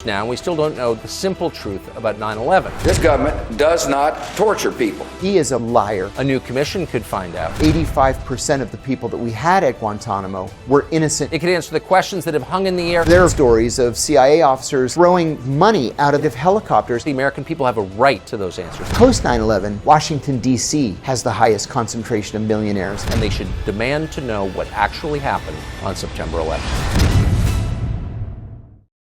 Now, we still don't know the simple truth about 9/11. This government does not torture people. He is a liar. A new commission could find out. 85% of the people that we had at Guantanamo were innocent. It could answer the questions that have hung in the air. There are stories of CIA officers throwing money out of helicopters. The American people have a right to those answers. Post 9/11, Washington, D.C. has the highest concentration of millionaires. And they should demand to know what actually happened on September 11th.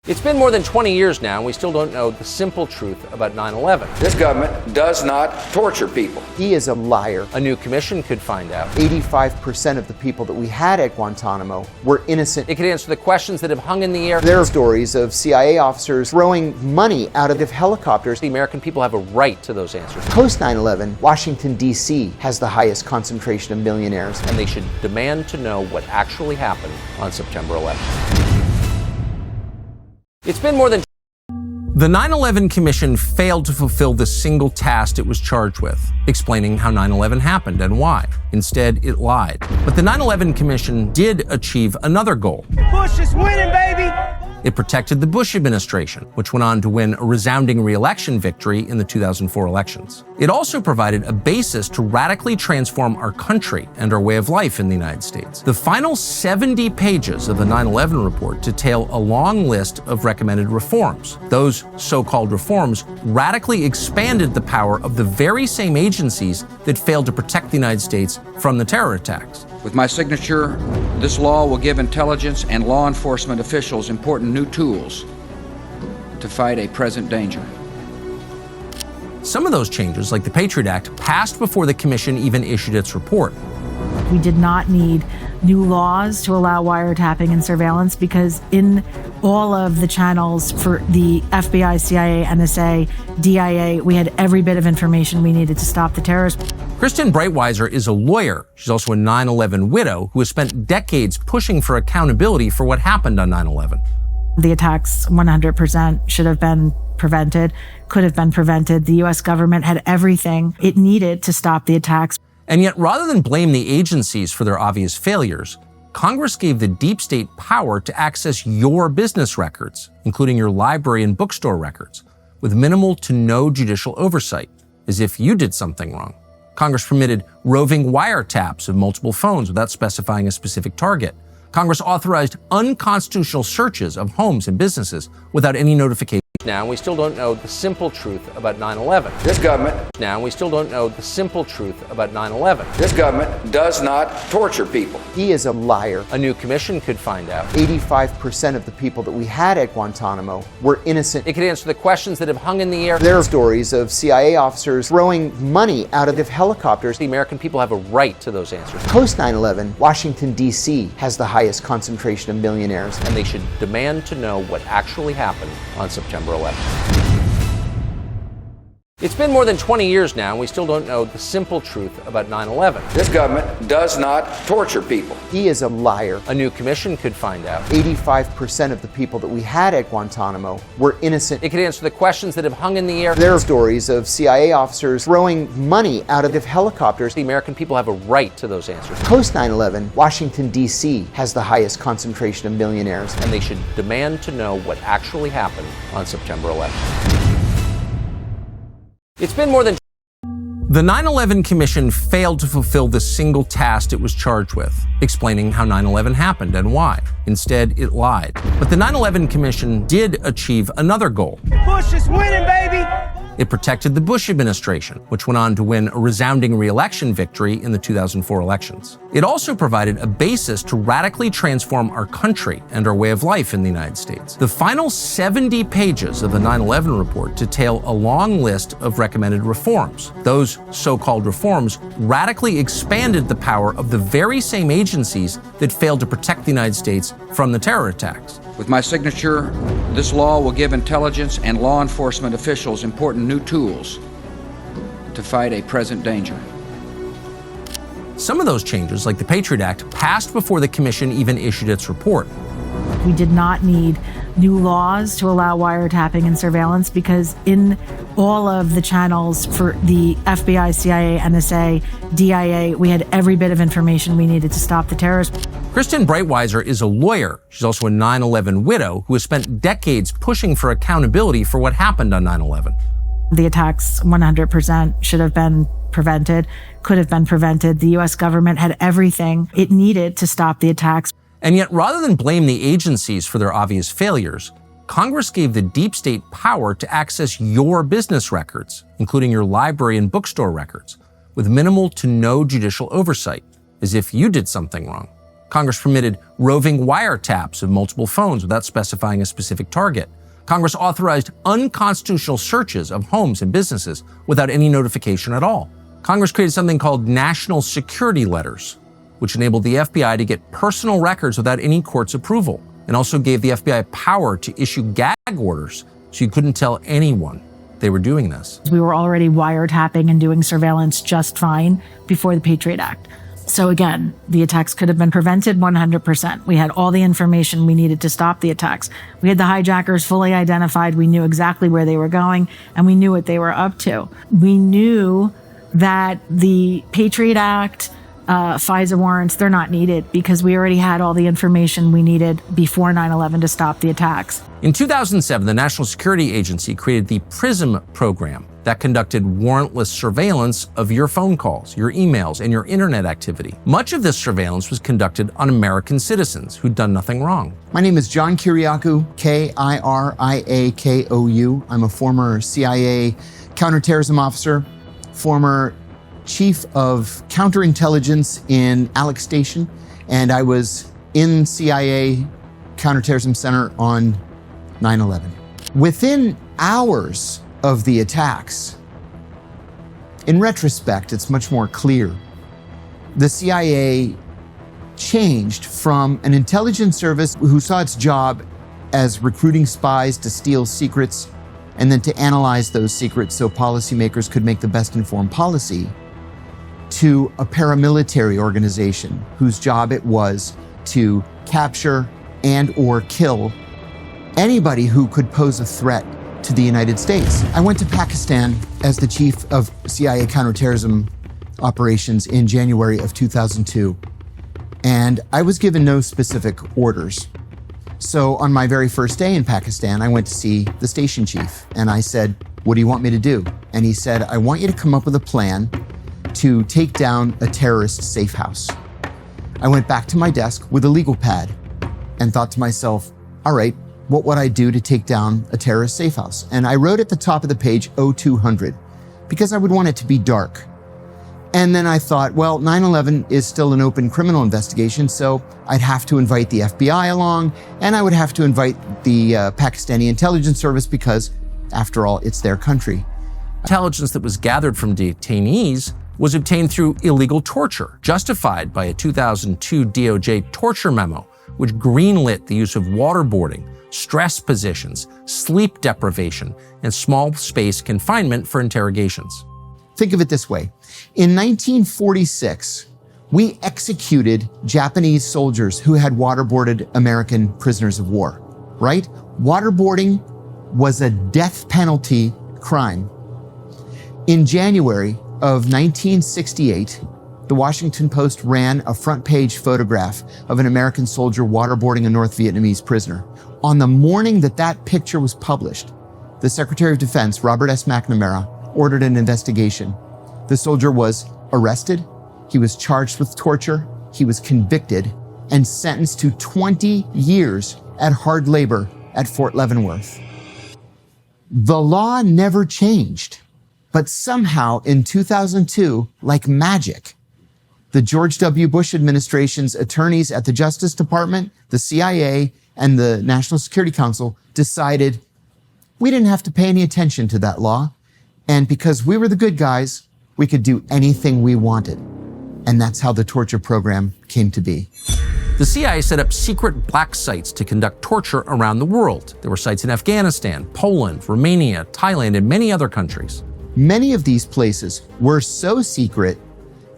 It's been more than 20 years now, and we still don't know the simple truth about 9/11. This government does not torture people. He is a liar. A new commission could find out. 85% of the people that we had at Guantanamo were innocent. It could answer the questions that have hung in the air. There are stories of CIA officers throwing money out of helicopters. The American people have a right to those answers. Post 9/11, Washington, D.C. has the highest concentration of millionaires. And they should demand to know what actually happened on September 11th. It's been more than... The 9/11 Commission failed to fulfill the single task it was charged with, explaining how 9/11 happened and why. Instead, it lied. But the 9/11 Commission did achieve another goal. Bush is winning, baby! It protected the Bush administration, which went on to win a resounding re-election victory in the 2004 elections. It also provided a basis to radically transform our country and our way of life in the United States. The final 70 pages of the 9/11 report detail a long list of recommended reforms. Those so-called reforms radically expanded the power of the very same agencies that failed to protect the United States from the terror attacks. With my signature, this law will give intelligence and law enforcement officials important new tools to fight a present danger. Some of those changes, like the Patriot Act, passed before the Commission even issued its report. We did not need new laws to allow wiretapping and surveillance because in all of the channels for the FBI, CIA, NSA, DIA, we had every bit of information we needed to stop the terrorists. Kristen Breitweiser is a lawyer. She's also a 9/11 widow who has spent decades pushing for accountability for what happened on 9/11. The attacks 100% should have been prevented, could have been prevented. The U.S. government had everything it needed to stop the attacks. And yet, rather than blame the agencies for their obvious failures, Congress gave the deep state power to access your business records, including your library and bookstore records, with minimal to no judicial oversight, as if you did something wrong. Congress permitted roving wiretaps of multiple phones without specifying a specific target. Congress authorized unconstitutional searches of homes and businesses without any notification. Now, we still don't know the simple truth about 9/11. This government... Now, we still don't know the simple truth about 9/11. This government does not torture people. He is a liar. A new commission could find out. 85% of the people that we had at Guantanamo were innocent. It could answer the questions that have hung in the air. There are stories of CIA officers throwing money out of helicopters. The American people have a right to those answers. Post 9/11, Washington, D.C. has the highest concentration of millionaires. And they should demand to know what actually happened on September 11th. It's been more than 20 years now, and we still don't know the simple truth about 9/11. This government does not torture people. He is a liar. A new commission could find out. 85% of the people that we had at Guantanamo were innocent. It could answer the questions that have hung in the air. There are stories of CIA officers throwing money out of helicopters. The American people have a right to those answers. Post 9/11, Washington, D.C. has the highest concentration of millionaires. And they should demand to know what actually happened on September 11th. It's been more than... The 9/11 Commission failed to fulfill the single task it was charged with, explaining how 9/11 happened and why. Instead, it lied. But the 9/11 Commission did achieve another goal. Bush is winning, baby! It protected the Bush administration, which went on to win a resounding re-election victory in the 2004 elections. It also provided a basis to radically transform our country and our way of life in the United States. The final 70 pages of the 9/11 report detail a long list of recommended reforms. Those so-called reforms radically expanded the power of the very same agencies that failed to protect the United States from the terror attacks. With my signature, this law will give intelligence and law enforcement officials important new tools to fight a present danger. Some of those changes, like the Patriot Act, passed before the Commission even issued its report. We did not need new laws to allow wiretapping and surveillance because in all of the channels for the FBI, CIA, NSA, DIA, we had every bit of information we needed to stop the terrorists. Kristen Breitweiser is a lawyer. She's also a 9/11 widow who has spent decades pushing for accountability for what happened on 9/11. The attacks 100% should have been prevented, could have been prevented. The U.S. government had everything it needed to stop the attacks. And yet, rather than blame the agencies for their obvious failures, Congress gave the deep state power to access your business records, including your library and bookstore records, with minimal to no judicial oversight, as if you did something wrong. Congress permitted roving wiretaps of multiple phones without specifying a specific target. Congress authorized unconstitutional searches of homes and businesses without any notification at all. Congress created something called national security letters, which enabled the FBI to get personal records without any court's approval, and also gave the FBI power to issue gag orders so you couldn't tell anyone they were doing this. We were already wiretapping and doing surveillance just fine before the Patriot Act. So again, the attacks could have been prevented 100%. We had all the information we needed to stop the attacks. We had the hijackers fully identified. We knew exactly where they were going, and we knew what they were up to. We knew that the Patriot Act, FISA warrants, they're not needed because we already had all the information we needed before 9/11 to stop the attacks. In 2007, the National Security Agency created the PRISM program that conducted warrantless surveillance of your phone calls, your emails, and your internet activity. Much of this surveillance was conducted on American citizens who'd done nothing wrong. My name is John Kiriakou, Kiriakou. I'm a former CIA counterterrorism officer, former chief of counterintelligence in Alex Station, and I was in CIA Counterterrorism Center on 9/11. Within hours of the attacks, in retrospect, it's much more clear. The CIA changed from an intelligence service who saw its job as recruiting spies to steal secrets and then to analyze those secrets so policymakers could make the best informed policy, to a paramilitary organization whose job it was to capture and or kill anybody who could pose a threat to the United States. I went to Pakistan as the chief of CIA counterterrorism operations in January of 2002, and I was given no specific orders. So on my very first day in Pakistan, I went to see the station chief, and I said, "What do you want me to do?" And he said, "I want you to come up with a plan to take down a terrorist safe house." I went back to my desk with a legal pad and thought to myself, all right, what would I do to take down a terrorist safe house? And I wrote at the top of the page 0200 because I would want it to be dark. And then I thought, well, 9/11 is still an open criminal investigation, so I'd have to invite the FBI along, and I would have to invite the Pakistani intelligence service because, after all, it's their country. Intelligence that was gathered from detainees was obtained through illegal torture, justified by a 2002 DOJ torture memo, which greenlit the use of waterboarding, stress positions, sleep deprivation, and small space confinement for interrogations. Think of it this way. In 1946, we executed Japanese soldiers who had waterboarded American prisoners of war, right? Waterboarding was a death penalty crime. In January of 1968, the Washington Post ran a front-page photograph of an American soldier waterboarding a North Vietnamese prisoner. On the morning that that picture was published, the Secretary of Defense, Robert S. McNamara, ordered an investigation. The soldier was arrested, he was charged with torture, he was convicted, and sentenced to 20 years at hard labor at Fort Leavenworth. The law never changed, but somehow in 2002, like magic, the George W. Bush administration's attorneys at the Justice Department, the CIA, and the National Security Council decided we didn't have to pay any attention to that law. And because we were the good guys, we could do anything we wanted. And that's how the torture program came to be. The CIA set up secret black sites to conduct torture around the world. There were sites in Afghanistan, Poland, Romania, Thailand, and many other countries. Many of these places were so secret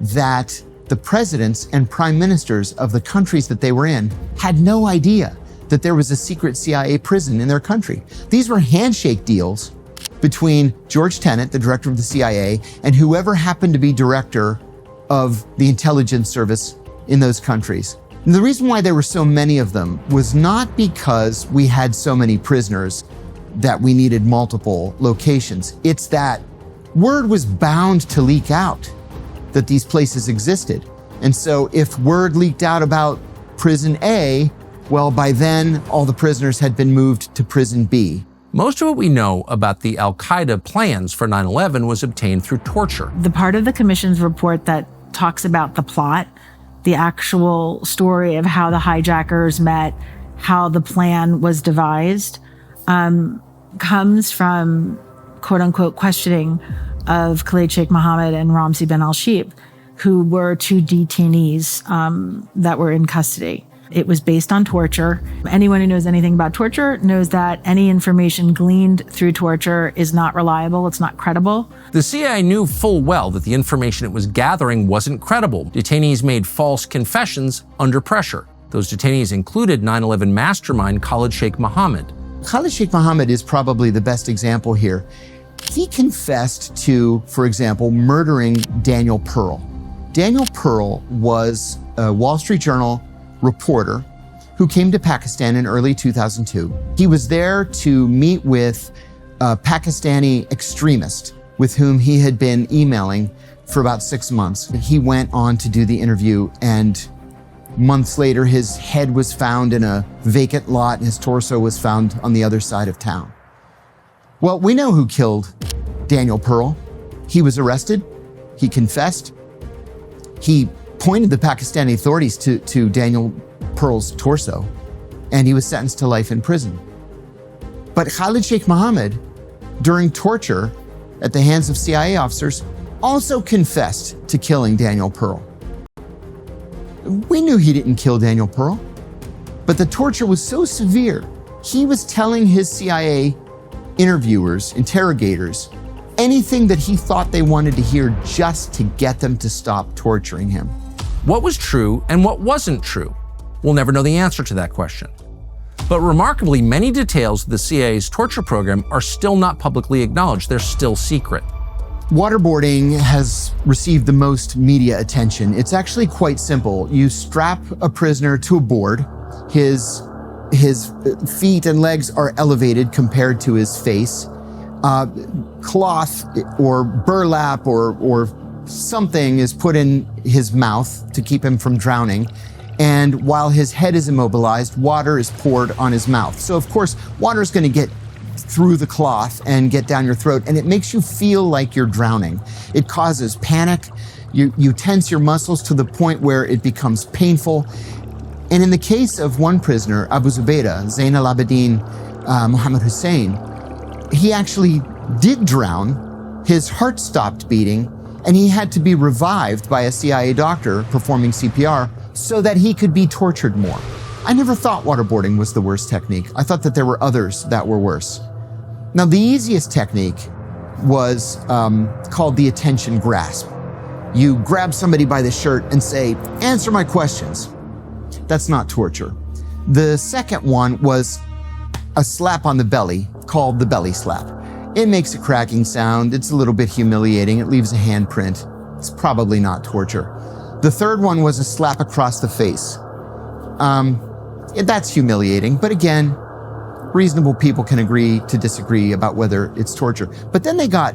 that the presidents and prime ministers of the countries that they were in had no idea that there was a secret CIA prison in their country. These were handshake deals between George Tenet, the director of the CIA, and whoever happened to be director of the intelligence service in those countries. And the reason why there were so many of them was not because we had so many prisoners that we needed multiple locations. It's that word was bound to leak out that these places existed. And so if word leaked out about prison A, well, by then all the prisoners had been moved to prison B. Most of what we know about the al-Qaeda plans for 9/11 was obtained through torture. The part of the commission's report that talks about the plot, the actual story of how the hijackers met, how the plan was devised, comes from quote unquote questioning of Khalid Sheikh Mohammed and Ramzi bin al-Sheikh, who were two detainees that were in custody. It was based on torture. Anyone who knows anything about torture knows that any information gleaned through torture is not reliable, it's not credible. The CIA knew full well that the information it was gathering wasn't credible. Detainees made false confessions under pressure. Those detainees included 9/11 mastermind Khalid Sheikh Mohammed. Khalid Sheikh Mohammed is probably the best example here. He confessed to, for example, murdering Daniel Pearl. Daniel Pearl was a Wall Street Journal reporter who came to Pakistan in early 2002. He was there to meet with a Pakistani extremist with whom he had been emailing for about 6 months. He went on to do the interview, and months later, his head was found in a vacant lot and his torso was found on the other side of town. Well, we know who killed Daniel Pearl. He was arrested. He confessed. He pointed the Pakistani authorities to Daniel Pearl's torso, and he was sentenced to life in prison. But Khalid Sheikh Mohammed, during torture at the hands of CIA officers, also confessed to killing Daniel Pearl. We knew he didn't kill Daniel Pearl, but the torture was so severe, he was telling his CIA interviewers, interrogators, anything that he thought they wanted to hear just to get them to stop torturing him. What was true and what wasn't true? We'll never know the answer to that question. But remarkably, many details of the CIA's torture program are still not publicly acknowledged. They're still secret. Waterboarding has received the most media attention. It's actually quite simple. You strap a prisoner to a board. His feet and legs are elevated compared to his face. Cloth or burlap or something is put in his mouth to keep him from drowning. And while his head is immobilized, water is poured on his mouth. So of course, water is going to get through the cloth and get down your throat, and it makes you feel like you're drowning. It causes panic. You tense your muscles to the point where it becomes painful. And in the case of one prisoner, Abu Zubaydah, Zain al-Abidin Muhammad Hussein, he actually did drown. His heart stopped beating, and he had to be revived by a CIA doctor performing CPR so that he could be tortured more. I never thought waterboarding was the worst technique. I thought that there were others that were worse. Now, the easiest technique was called the attention grasp. You grab somebody by the shirt and say, "Answer my questions." That's not torture. The second one was a slap on the belly called the belly slap. It makes a cracking sound. It's a little bit humiliating. It leaves a handprint. It's probably not torture. The third one was a slap across the face. That's humiliating, but again, reasonable people can agree to disagree about whether it's torture. But then they got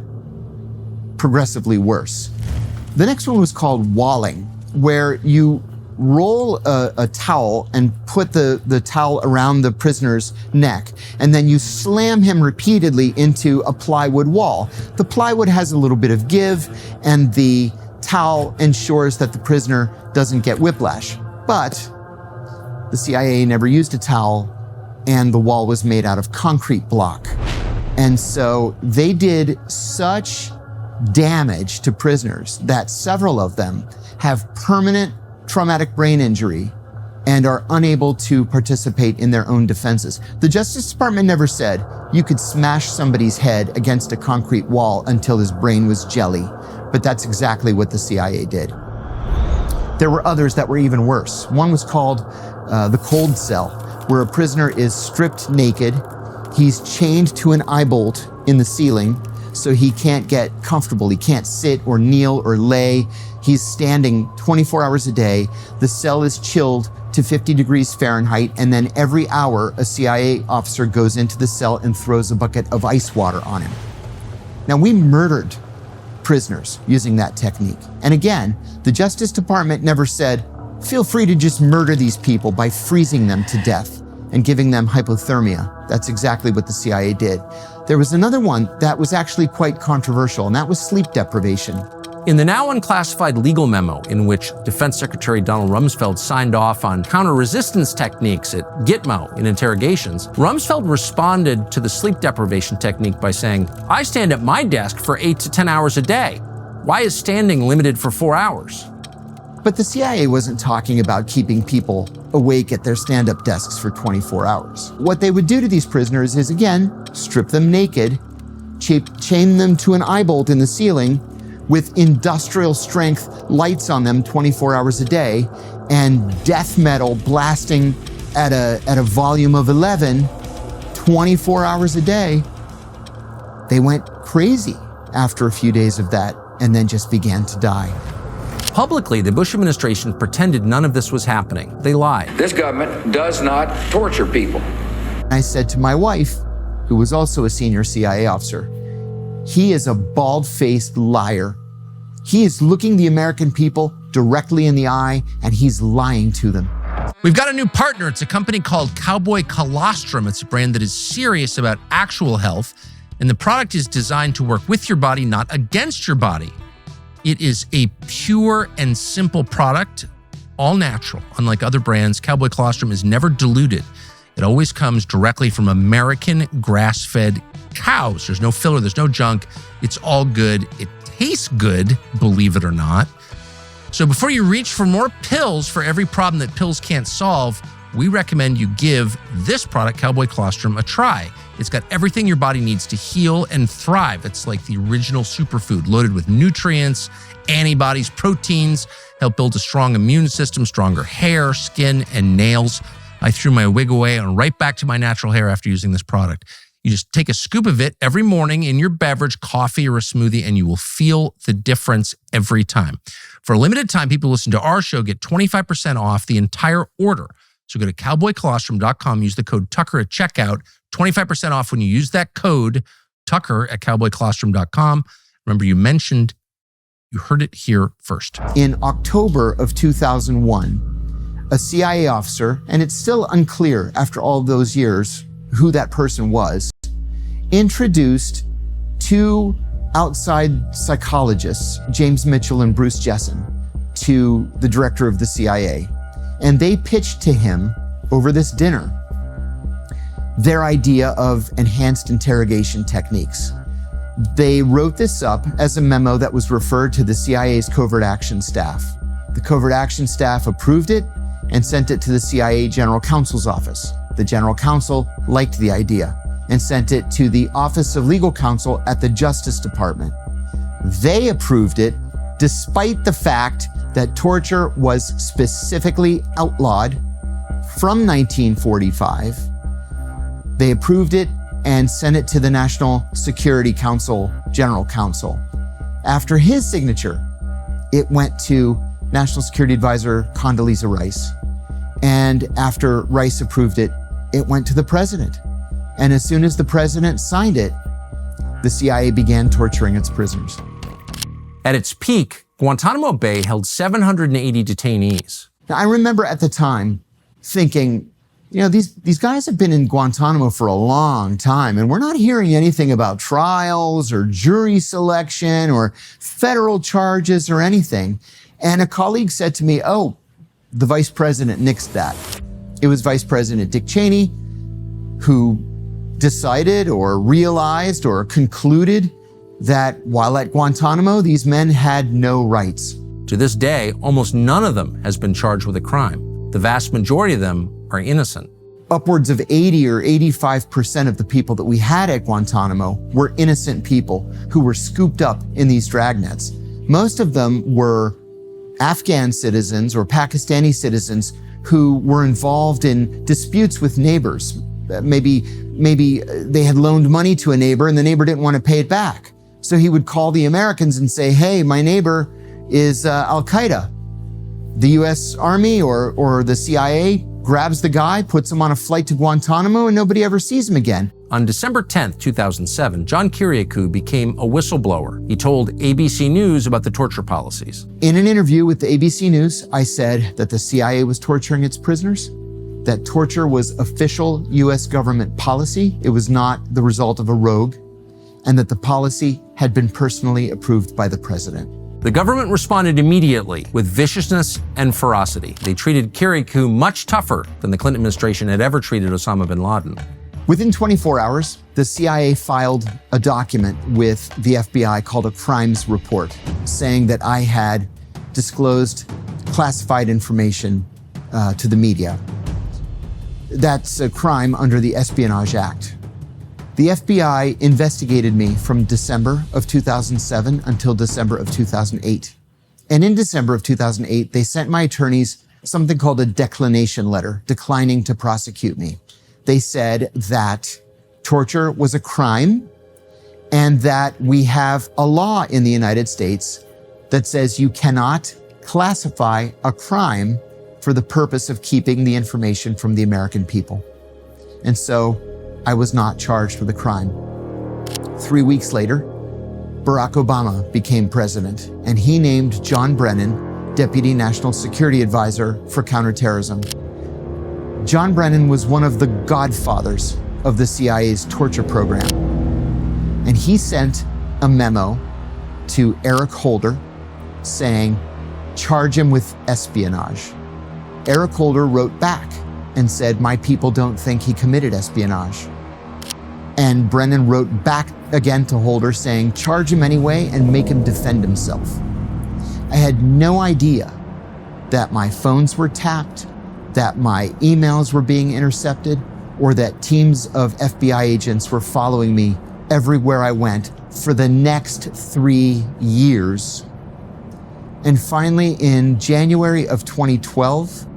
progressively worse. The next one was called walling, where you roll a towel and put the towel around the prisoner's neck, and then you slam him repeatedly into a plywood wall. The plywood has a little bit of give, and the towel ensures that the prisoner doesn't get whiplash. But the CIA never used a towel, and the wall was made out of concrete block. And so they did such damage to prisoners that several of them have permanent traumatic brain injury and are unable to participate in their own defenses. The Justice Department never said you could smash somebody's head against a concrete wall until his brain was jelly, but that's exactly what the CIA did. There were others that were even worse. One was called the cold cell, where a prisoner is stripped naked. He's chained to an eye bolt in the ceiling, so he can't get comfortable. He can't sit or kneel or lay. He's standing 24 hours a day. The cell is chilled to 50 degrees Fahrenheit, and then every hour, a CIA officer goes into the cell and throws a bucket of ice water on him. Now, we murdered prisoners using that technique. And again, the Justice Department never said, feel free to just murder these people by freezing them to death and giving them hypothermia. That's exactly what the CIA did. There was another one that was actually quite controversial, and that was sleep deprivation. In the now unclassified legal memo in which Defense Secretary Donald Rumsfeld signed off on counter-resistance techniques at Gitmo in interrogations, Rumsfeld responded to the sleep deprivation technique by saying, I stand at my desk for 8 to 10 hours a day. Why is standing limited for 4 hours? But the CIA wasn't talking about keeping people awake at their stand-up desks for 24 hours. What they would do to these prisoners is, again, strip them naked, chain them to an eye bolt in the ceiling, with industrial strength lights on them 24 hours a day, and death metal blasting at a volume of 11, 24 hours a day. They went crazy after a few days of that and then just began to die. Publicly, the Bush administration pretended none of this was happening. They lied. This government does not torture people. I said to my wife, who was also a senior CIA officer, he is a bald-faced liar. He is looking the American people directly in the eye, and he's lying to them. We've got a new partner. It's a company called Cowboy Colostrum. It's a brand that is serious about actual health, and the product is designed to work with your body, not against your body. It is a pure and simple product, all natural. Unlike other brands, Cowboy Colostrum is never diluted. It always comes directly from American grass-fed cows. There's no filler, there's no junk. It's all good. It tastes good, believe it or not. So before you reach for more pills for every problem that pills can't solve, we recommend you give this product, Cowboy Colostrum, a try. It's got everything your body needs to heal and thrive. It's like the original superfood, loaded with nutrients, antibodies, proteins, help build a strong immune system, stronger hair, skin, and nails. I threw my wig away and right back to my natural hair after using this product. You just take a scoop of it every morning in your beverage, coffee, or a smoothie, and you will feel the difference every time. For a limited time, people who listen to our show get 25% off the entire order. So go to cowboycolostrum.com, use the code Tucker at checkout, 25% off when you use that code Tucker at cowboycolostrum.com. Remember, you heard it here first. In October of 2001, a CIA officer, and it's still unclear after all those years who that person was, introduced two outside psychologists, James Mitchell and Bruce Jessen, to the director of the CIA. And they pitched to him over this dinner their idea of enhanced interrogation techniques. They wrote this up as a memo that was referred to the CIA's covert action staff. The covert action staff approved it and sent it to the CIA General Counsel's office. The General Counsel liked the idea and sent it to the Office of Legal Counsel at the Justice Department. They approved it despite the fact that torture was specifically outlawed from 1945. They approved it and sent it to the National Security Council General Counsel. After his signature, it went to National Security Advisor Condoleezza Rice. And after Rice approved it, it went to the president. And as soon as the president signed it, the CIA began torturing its prisoners. At its peak, Guantanamo Bay held 780 detainees. Now, I remember at the time thinking, these guys have been in Guantanamo for a long time, and we're not hearing anything about trials or jury selection or federal charges or anything. And a colleague said to me, oh, the vice president nixed that. It was Vice President Dick Cheney who decided or realized or concluded that while at Guantanamo, these men had no rights. To this day, almost none of them has been charged with a crime. The vast majority of them are innocent. Upwards of 80 or 85% of the people that we had at Guantanamo were innocent people who were scooped up in these dragnets. Most of them were Afghan citizens or Pakistani citizens who were involved in disputes with neighbors. Maybe they had loaned money to a neighbor and the neighbor didn't want to pay it back. So he would call the Americans and say, hey, my neighbor is Al-Qaeda. the US Army or the CIA grabs the guy, puts him on a flight to Guantanamo, and nobody ever sees him again. On December 10, 2007, John Kiriakou became a whistleblower. He told ABC News about the torture policies. In an interview with the ABC News, I said that the CIA was torturing its prisoners, that torture was official US government policy, it was not the result of a rogue, and that the policy had been personally approved by the president. The government responded immediately with viciousness and ferocity. They treated Kiriakou much tougher than the Clinton administration had ever treated Osama bin Laden. Within 24 hours, the CIA filed a document with the FBI called a crimes report, saying that I had disclosed classified information to the media. That's a crime under the Espionage Act. The FBI investigated me from December of 2007 until December of 2008. And in December of 2008, they sent my attorneys something called a declination letter, declining to prosecute me. They said that torture was a crime and that we have a law in the United States that says you cannot classify a crime for the purpose of keeping the information from the American people. And so I was not charged with a crime. 3 weeks later, Barack Obama became president, and he named John Brennan Deputy National Security Advisor for Counterterrorism. John Brennan was one of the godfathers of the CIA's torture program. And he sent a memo to Eric Holder saying, charge him with espionage. Eric Holder wrote back and said, my people don't think he committed espionage. And Brennan wrote back again to Holder saying, charge him anyway and make him defend himself. I had no idea that my phones were tapped, that my emails were being intercepted, or that teams of FBI agents were following me everywhere I went for the next 3 years. And finally, in January of 2012,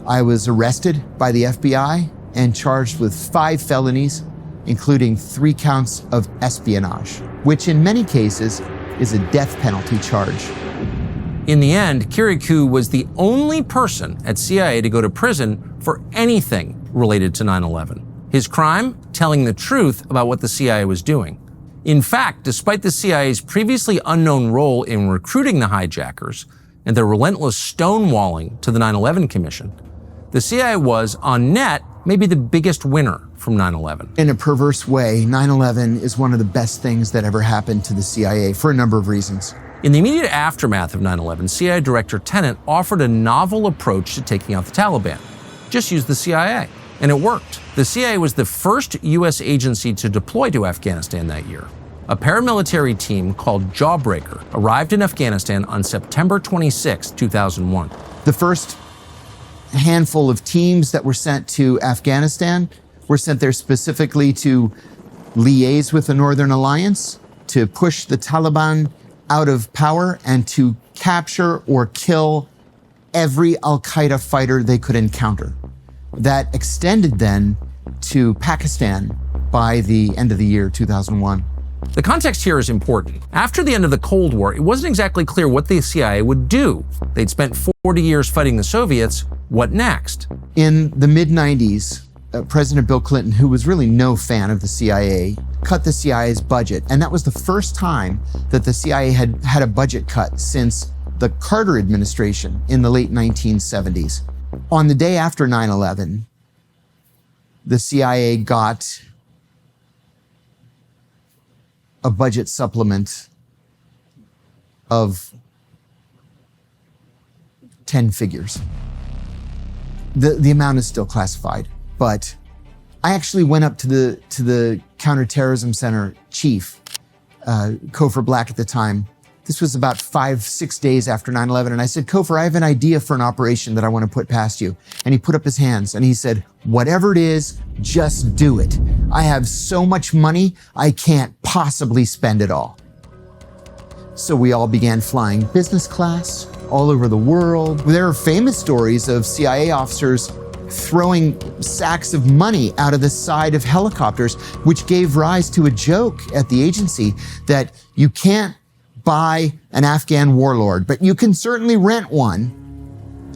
I was arrested by the FBI and charged with 5 felonies, including 3 counts of espionage, which in many cases is a death penalty charge. In the end, Kiriakou was the only person at CIA to go to prison for anything related to 9/11. His crime? Telling the truth about what the CIA was doing. In fact, despite the CIA's previously unknown role in recruiting the hijackers and their relentless stonewalling to the 9/11 Commission, the CIA was, on net, maybe the biggest winner from 9/11. In a perverse way, 9/11 is one of the best things that ever happened to the CIA for a number of reasons. In the immediate aftermath of 9/11, CIA Director Tenet offered a novel approach to taking out the Taliban. Just use the CIA. And it worked. The CIA was the first U.S. agency to deploy to Afghanistan that year. A paramilitary team called Jawbreaker arrived in Afghanistan on September 26, 2001. The first handful of teams that were sent to Afghanistan were sent there specifically to liaise with the Northern Alliance, to push the Taliban out of power, and to capture or kill every al-Qaeda fighter they could encounter. That extended then to Pakistan by the end of the year 2001. The context here is important. After the end of the Cold War, it wasn't exactly clear what the CIA would do. They'd spent 40 years fighting the Soviets. What next? In the mid-90s, President Bill Clinton, who was really no fan of the CIA, cut the CIA's budget. And that was the first time that the CIA had had a budget cut since the Carter administration in the late 1970s. On the day after 9/11, the CIA got a budget supplement of 10 figures. The amount is still classified, but I actually went up to the Counterterrorism Center chief, Kofor Black at the time. This was about 5-6 days after 9/11, and I said, Kofor, I have an idea for an operation that I want to put past you. And he put up his hands and he said, whatever it is, just do it. I have so much money, I can't possibly spend it all. So we all began flying business class all over the world. There are famous stories of CIA officers throwing sacks of money out of the side of helicopters, which gave rise to a joke at the agency that you can't buy an Afghan warlord, but you can certainly rent one.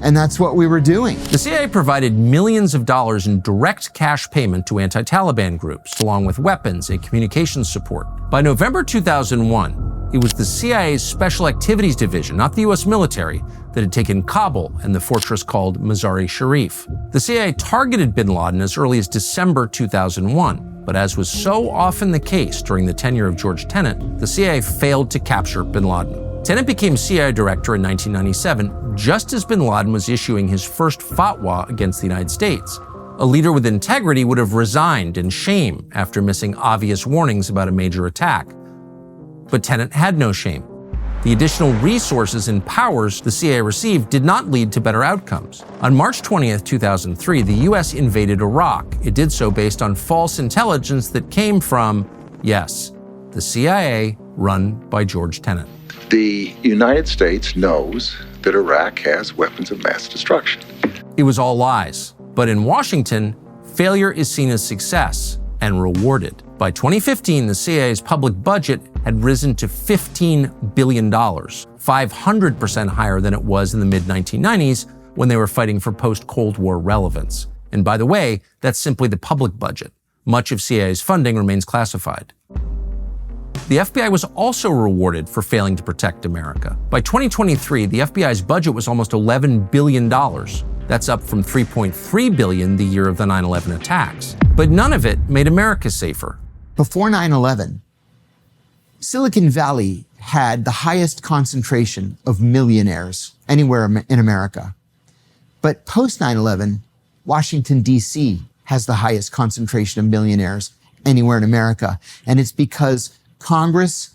And that's what we were doing. The CIA provided millions of dollars in direct cash payment to anti-Taliban groups, along with weapons and communications support. By November 2001, it was the CIA's Special Activities Division, not the US military, that had taken Kabul and the fortress called Mazar-e-Sharif. The CIA targeted bin Laden as early as December 2001, but as was so often the case during the tenure of George Tenet, the CIA failed to capture bin Laden. Tenet became CIA director in 1997, just as bin Laden was issuing his first fatwa against the United States. A leader with integrity would have resigned in shame after missing obvious warnings about a major attack. But Tenet had no shame. The additional resources and powers the CIA received did not lead to better outcomes. On March 20th, 2003, the US invaded Iraq. It did so based on false intelligence that came from, yes, the CIA run by George Tenet. The United States knows that Iraq has weapons of mass destruction. It was all lies. But in Washington, failure is seen as success and rewarded. By 2015, the CIA's public budget had risen to $15 billion, 500% higher than it was in the mid-1990s when they were fighting for post-Cold War relevance. And by the way, that's simply the public budget. Much of CIA's funding remains classified. The FBI was also rewarded for failing to protect America. By 2023, the FBI's budget was almost $11 billion. That's up from $3.3 billion the year of the 9/11 attacks. But none of it made America safer. Before 9/11, Silicon Valley had the highest concentration of millionaires anywhere in America. But post 9/11, Washington, D.C. has the highest concentration of millionaires anywhere in America. And it's because Congress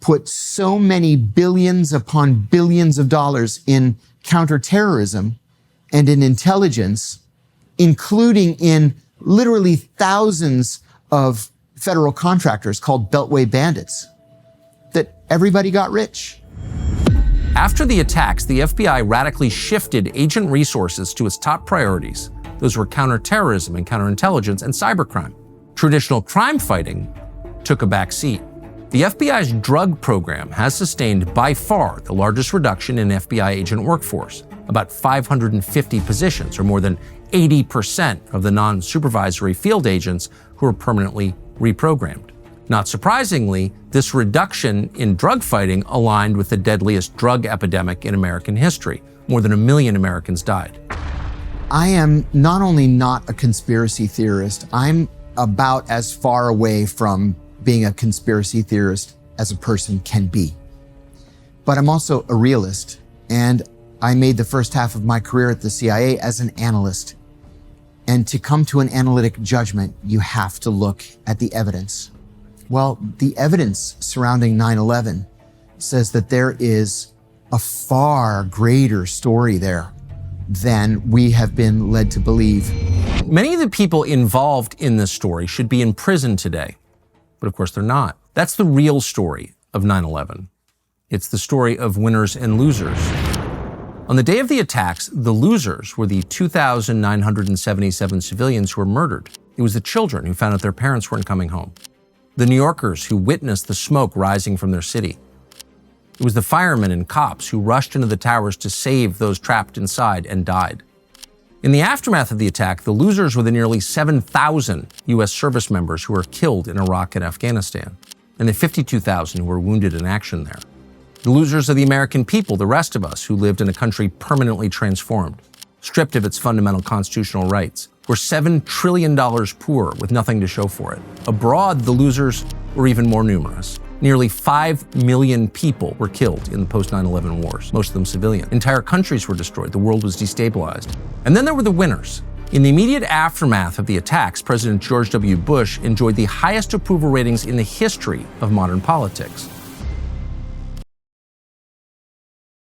put so many billions upon billions of dollars in counterterrorism and in intelligence, including in literally thousands of federal contractors called Beltway bandits, that everybody got rich. After the attacks, the FBI radically shifted agent resources to its top priorities. Those were counterterrorism and counterintelligence and cybercrime. Traditional crime fighting took a back seat. The FBI's drug program has sustained by far the largest reduction in FBI agent workforce, about 550 positions, or more than 80% of the non-supervisory field agents who are permanently reprogrammed. Not surprisingly, this reduction in drug fighting aligned with the deadliest drug epidemic in American history. More than 1 million Americans died. I am not only not a conspiracy theorist, I'm about as far away from being a conspiracy theorist as a person can be. But I'm also a realist, and I made the first half of my career at the CIA as an analyst. And to come to an analytic judgment, you have to look at the evidence. Well, the evidence surrounding 9/11 says that there is a far greater story there than we have been led to believe. Many of the people involved in this story should be in prison today, but of course they're not. That's the real story of 9/11. It's the story of winners and losers. On the day of the attacks, the losers were the 2,977 civilians who were murdered. It was the children who found out their parents weren't coming home. The New Yorkers who witnessed the smoke rising from their city. It was the firemen and cops who rushed into the towers to save those trapped inside and died. In the aftermath of the attack, the losers were the nearly 7,000 U.S. service members who were killed in Iraq and Afghanistan, and the 52,000 who were wounded in action there. The losers are the American people, the rest of us, who lived in a country permanently transformed, stripped of its fundamental constitutional rights. We're $7 trillion poor with nothing to show for it. Abroad, the losers were even more numerous. Nearly 5 million people were killed in the post-9/11 wars, most of them civilian. Entire countries were destroyed. The world was destabilized. And then there were the winners. In the immediate aftermath of the attacks, President George W. Bush enjoyed the highest approval ratings in the history of modern politics.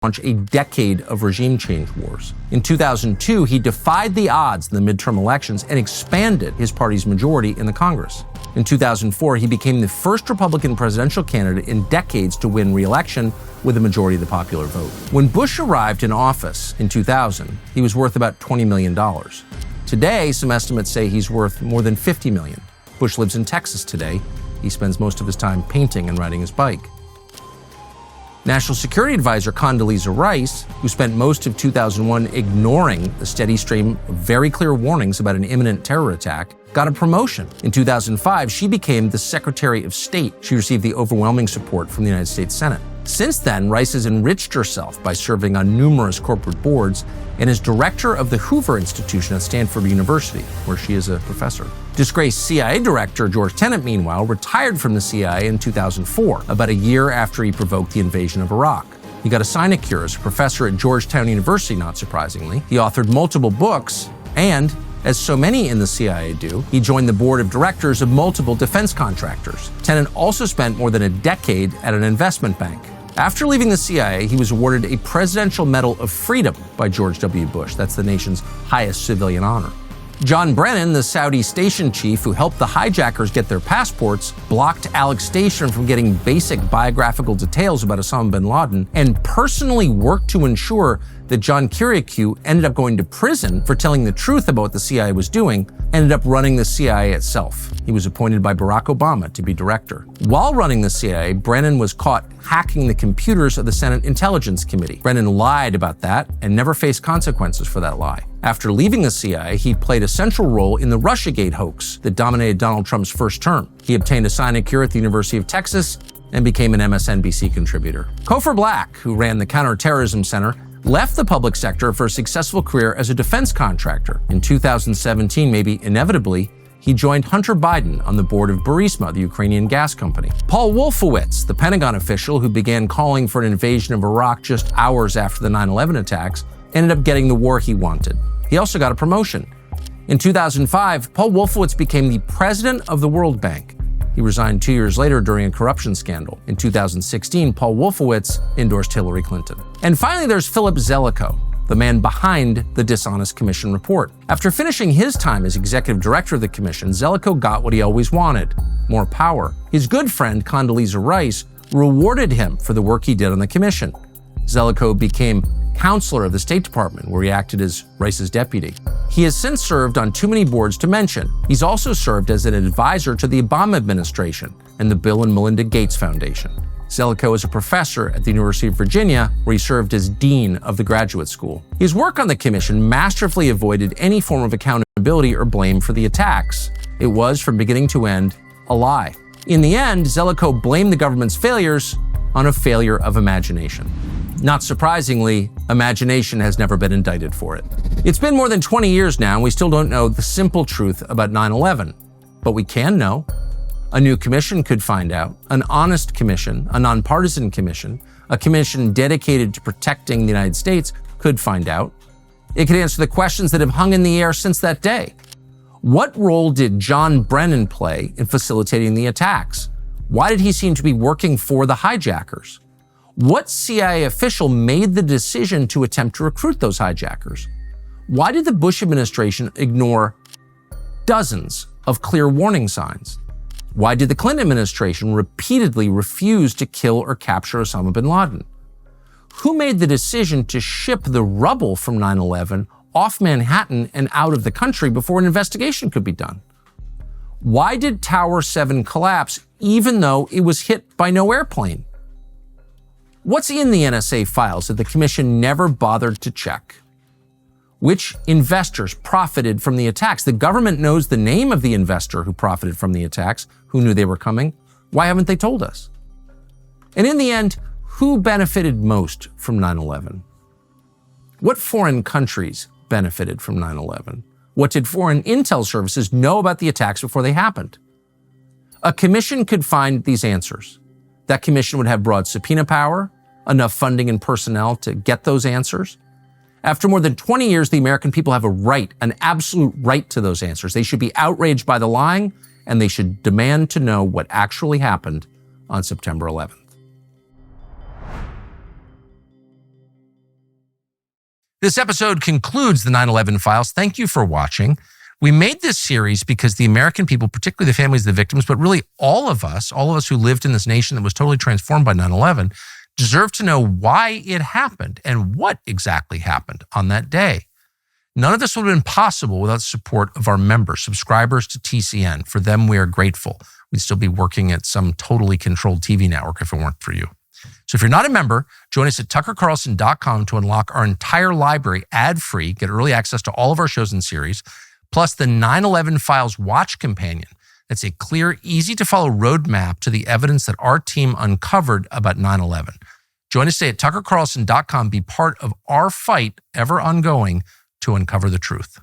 Launch a decade of regime change wars. In 2002, he defied the odds in the midterm elections and expanded his party's majority in the Congress. In 2004, he became the first Republican presidential candidate in decades to win re-election with a majority of the popular vote. When Bush arrived in office in 2000, he was worth about $20 million. Today, some estimates say he's worth more than $50 million. Bush lives in Texas today. He spends most of his time painting and riding his bike. National Security Advisor Condoleezza Rice, who spent most of 2001 ignoring the steady stream of very clear warnings about an imminent terror attack, got a promotion. In 2005, she became the Secretary of State. She received the overwhelming support from the United States Senate. Since then, Rice has enriched herself by serving on numerous corporate boards and is director of the Hoover Institution at Stanford University, where she is a professor. Disgraced CIA Director George Tenet, meanwhile, retired from the CIA in 2004, about a year after he provoked the invasion of Iraq. He got a sinecure as a professor at Georgetown University, not surprisingly. He authored multiple books, and, as so many in the CIA do, he joined the board of directors of multiple defense contractors. Tenet also spent more than a decade at an investment bank. After leaving the CIA, he was awarded a Presidential Medal of Freedom by George W. Bush. That's the nation's highest civilian honor. John Brennan, the Saudi station chief who helped the hijackers get their passports, blocked Alex Station from getting basic biographical details about Osama bin Laden, and personally worked to ensure that John Kiriakou ended up going to prison for telling the truth about what the CIA was doing, ended up running the CIA itself. He was appointed by Barack Obama to be director. While running the CIA, Brennan was caught hacking the computers of the Senate Intelligence Committee. Brennan lied about that and never faced consequences for that lie. After leaving the CIA, he played a central role in the Russiagate hoax that dominated Donald Trump's first term. He obtained a sinecure at the University of Texas and became an MSNBC contributor. Cofer Black, who ran the Counterterrorism Center, left the public sector for a successful career as a defense contractor. In 2017, maybe inevitably, he joined Hunter Biden on the board of Burisma, the Ukrainian gas company. Paul Wolfowitz, the Pentagon official who began calling for an invasion of Iraq just hours after the 9/11 attacks, ended up getting the war he wanted. He also got a promotion. In 2005, Paul Wolfowitz became the president of the World Bank. He resigned 2 years later during a corruption scandal. In 2016, Paul Wolfowitz endorsed Hillary Clinton. And finally, there's Philip Zelikow, the man behind the Dishonest Commission report. After finishing his time as executive director of the commission, Zelikow got what he always wanted: more power. His good friend, Condoleezza Rice, rewarded him for the work he did on the commission. Zelikow became counselor of the State Department, where he acted as Rice's deputy. He has since served on too many boards to mention. He's also served as an advisor to the Obama administration and the Bill and Melinda Gates Foundation. Zelikow is a professor at the University of Virginia, where he served as dean of the graduate school. His work on the commission masterfully avoided any form of accountability or blame for the attacks. It was, from beginning to end, a lie. In the end, Zelikow blamed the government's failures on a failure of imagination. Not surprisingly, imagination has never been indicted for it. It's been more than 20 years now, and we still don't know the simple truth about 9/11. But we can know. A new commission could find out. An honest commission, a nonpartisan commission, a commission dedicated to protecting the United States could find out. It could answer the questions that have hung in the air since that day. What role did John Brennan play in facilitating the attacks? Why did he seem to be working for the hijackers? What CIA official made the decision to attempt to recruit those hijackers? Why did the Bush administration ignore dozens of clear warning signs? Why did the Clinton administration repeatedly refuse to kill or capture Osama bin Laden? Who made the decision to ship the rubble from 9/11 off Manhattan and out of the country before an investigation could be done? Why did Tower 7 collapse even though it was hit by no airplane? What's in the NSA files that the commission never bothered to check? Which investors profited from the attacks? The government knows the name of the investor who profited from the attacks, who knew they were coming. Why haven't they told us? And in the end, who benefited most from 9/11? What foreign countries benefited from 9/11? What did foreign intel services know about the attacks before they happened? A commission could find these answers. That commission would have broad subpoena power, enough funding and personnel to get those answers. After more than 20 years, the American people have a right, an absolute right to those answers. They should be outraged by the lying, and they should demand to know what actually happened on September 11th. This episode concludes the 9/11 files. Thank you for watching. We made this series because the American people, particularly the families of the victims, but really all of us who lived in this nation that was totally transformed by 9/11, deserve to know why it happened and what exactly happened on that day. None of this would have been possible without the support of our members, subscribers to TCN. For them, we are grateful. We'd still be working at some totally controlled TV network if it weren't for you. So if you're not a member, join us at tuckercarlson.com to unlock our entire library ad-free, get early access to all of our shows and series, plus the 9/11 Files Watch Companion. That's a clear, easy-to-follow roadmap to the evidence that our team uncovered about 9/11. Join us today at tuckercarlson.com. Be part of our fight, ever ongoing, to uncover the truth.